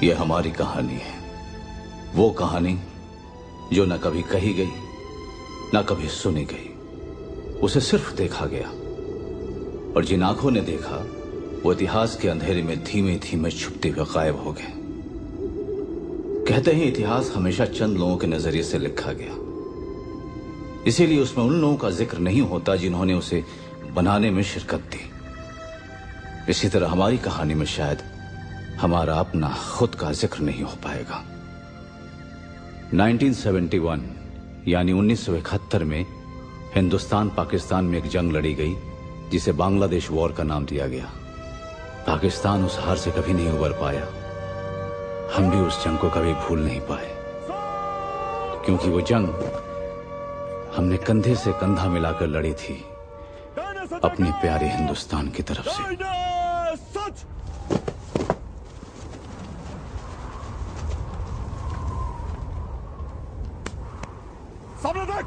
ये हमारी कहानी है, वो कहानी जो न कभी कही गई न कभी सुनी गई। उसे सिर्फ देखा गया, और जिन आंखों ने देखा वो इतिहास के अंधेरे में धीमे धीमे छुपते हुए गायब हो गए। कहते हैं इतिहास हमेशा चंद लोगों के नजरिए से लिखा गया, इसीलिए उसमें उन लोगों का जिक्र नहीं होता जिन्होंने उसे बनाने में शिरकत दी। इसी तरह हमारी कहानी में शायद हमारा अपना खुद का जिक्र नहीं हो पाएगा। 1971 यानी 1971 में हिंदुस्तान पाकिस्तान में एक जंग लड़ी गई जिसे बांग्लादेश वॉर का नाम दिया गया। पाकिस्तान उस हार से कभी नहीं उबर पाया। हम भी उस जंग को कभी भूल नहीं पाए, क्योंकि वो जंग हमने कंधे से कंधा मिलाकर लड़ी थी अपने प्यारे हिंदुस्तान की तरफ से। सामने देख।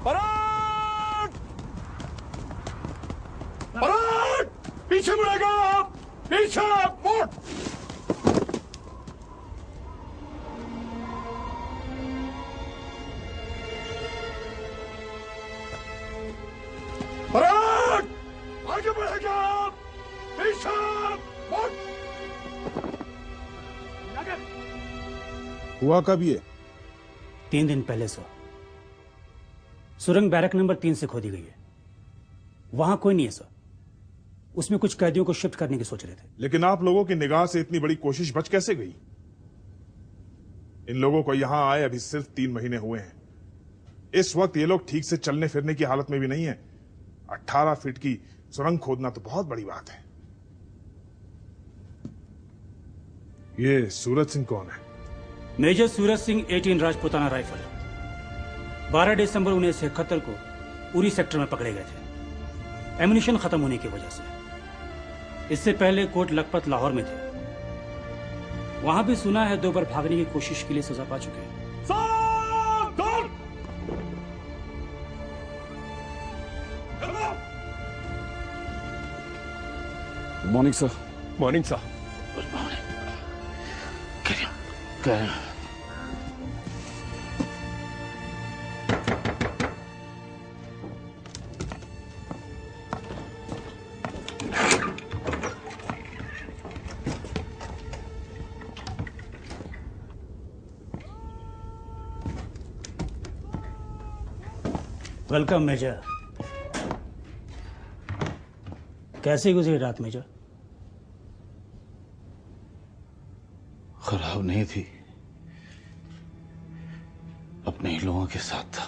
पराग! पराग! पीछे मुड़ेगा आप! पीछे मुड़! पराग! आगे बढ़ेगा आप! पीछे मुड़! हुआ कब ये? 3 दिन पहले सर। सुरंग बैरक नंबर 3 से खोदी गई है। वहां कोई नहीं है सर। उसमें कुछ कैदियों को शिफ्ट करने की सोच रहे थे। लेकिन आप लोगों की निगाह से इतनी बड़ी कोशिश बच कैसे गई? इन लोगों को यहां आए अभी सिर्फ 3 महीने हुए हैं। इस वक्त ये लोग ठीक से चलने फिरने की हालत में भी नहीं है। 18 फीट की सुरंग खोदना तो बहुत बड़ी बात है। ये सूरज सिंह कौन है? Major Suraj Singh 18 Rajputana rifle. 12 दिसंबर 1971 को उरी सेक्टर में पकड़े गए थे एम्यूनिशन खत्म होने की वजह से। इससे पहले कोट लखपत लाहौर में थे। वहां भी सुना है 2 बार भागने की कोशिश के लिए सजा पा चुके हैं। Good morning sir. Morning sir. Good morning. Welcome major. कैसे गुजरी रात मेजर? खराब नहीं थी, अपने ही लोगों के साथ था।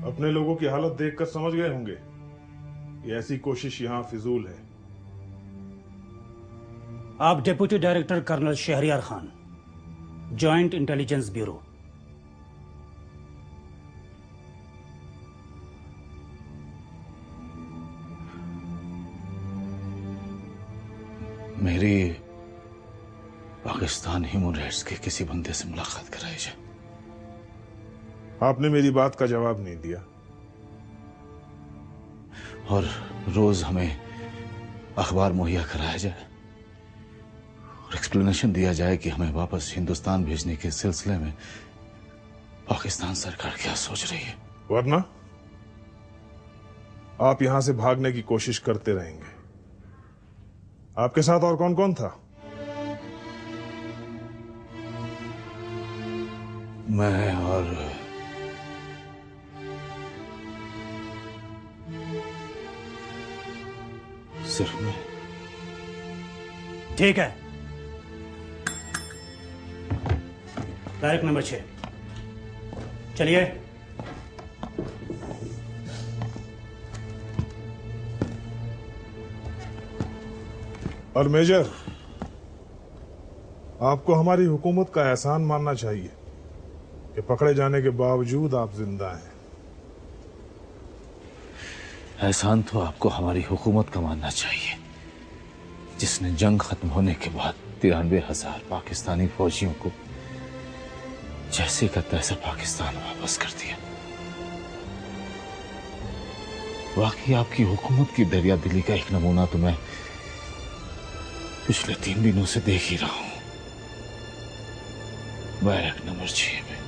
अपने लोगों की हालत देखकर समझ गए होंगे ये ऐसी कोशिश यहां फिजूल है। आप deputy director colonel Shahryar Khan, joint intelligence bureau. मेरी पाकिस्तान ह्यूमन राइट्स के किसी बंदे से मुलाकात कराई जाए। आपने मेरी बात का जवाब नहीं दिया। और रोज हमें अखबार मुहैया कराया जाए और एक्सप्लेनेशन दिया जाए कि हमें वापस हिंदुस्तान भेजने के सिलसिले में पाकिस्तान सरकार क्या सोच रही है। वरना आप यहां से भागने की कोशिश करते रहेंगे। आपके साथ और कौन कौन था? मैं और सिर्फ मैं। ठीक है। बैरक नंबर 6 चलिए। और मेजर, आपको हमारी हुकूमत का एहसान मानना चाहिए कि पकड़े जाने के बावजूद आप जिंदा हैं। एहसान तो आपको हमारी हुकूमत का मानना चाहिए, जिसने जंग खत्म होने के बाद 93,000 पाकिस्तानी फौजियों को जैसे का तैसा पाकिस्तान वापस कर दिया। वाकई आपकी हुकूमत की दरिया दिली का एक नमूना तो मैं पिछले 3 दिनों से देख ही रहा हूं। बैरक नंबर 6 में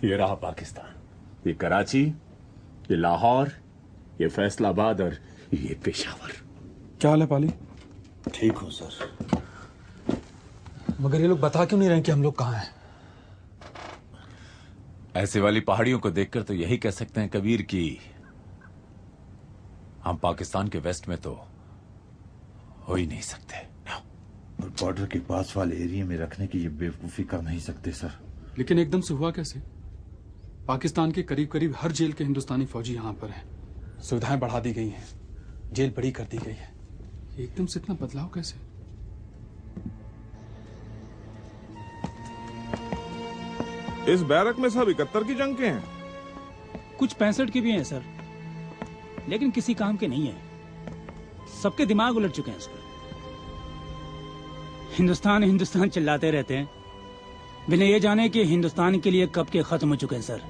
ये रहा पाकिस्तान, ये कराची, ये लाहौर, ये फैसलाबाद और ये पेशावर। क्या हाल है पाली? ठीक हूँ सर। मगर ये लोग बता क्यों नहीं रहे कि हम लोग कहाँ हैं? ऐसे वाली पहाड़ियों को देखकर तो यही कह सकते हैं कबीर कि हम पाकिस्तान के वेस्ट में तो हो ही नहीं सकते। और बॉर्डर के पास वाले एरिया में रखने की ये बेवकूफी कर नहीं सकते सर। लेकिन एकदम से हुआ कैसे? पाकिस्तान के करीब करीब हर जेल के हिंदुस्तानी फौजी यहाँ पर हैं। सुविधाएं बढ़ा दी गई हैं, जेल बड़ी कर दी गई है। एकदम से इतना बदलाव कैसे? इस बैरक में सब 71 की जंग के हैं। कुछ 65 के भी हैं सर, लेकिन किसी काम के नहीं है। सबके दिमाग उलट चुके हैं सर। हिंदुस्तान हिंदुस्तान चिल्लाते रहते हैं बिना ये जाने कि हिंदुस्तान के लिए कब के खत्म हो चुके हैं सर।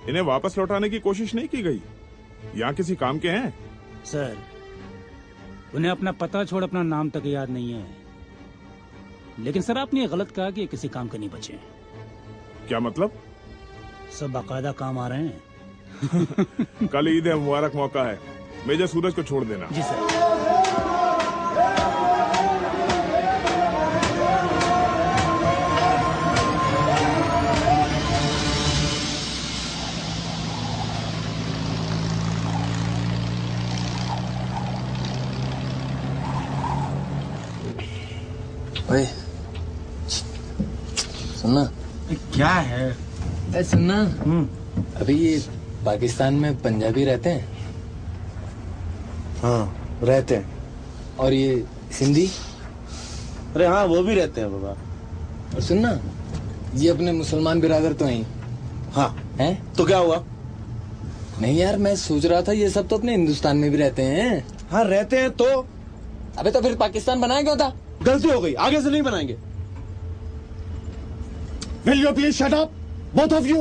इन्हें वापस लौटाने की कोशिश नहीं की गई। यहाँ किसी काम के हैं सर। उन्हें अपना पता छोड़ अपना नाम तक याद नहीं है। लेकिन सर आपने गलत कहा कि ये किसी काम के नहीं बचे। क्या मतलब? सब बाकायदा काम आ रहे हैं। कल ईद है, मुबारक मौका है। मेजर सूरज को छोड़ देना। जी सर। ओए सुनना। क्या है? ए सुनना, अभी ये पाकिस्तान में पंजाबी रहते हैं? हाँ रहते हैं। और ये सिंधी? अरे हाँ वो भी रहते हैं बाबा। और सुनना, ये अपने मुसलमान बिरादर तो हैं? हाँ हैं? तो क्या हुआ? नहीं यार, मैं सोच रहा था ये सब तो अपने हिंदुस्तान में भी रहते हैं। हाँ रहते हैं तो। अबे तो फिर पाकिस्तान बनाया क्यों था? गलती हो गई, आगे से नहीं बनाएंगे। Will you please shut up, both of you?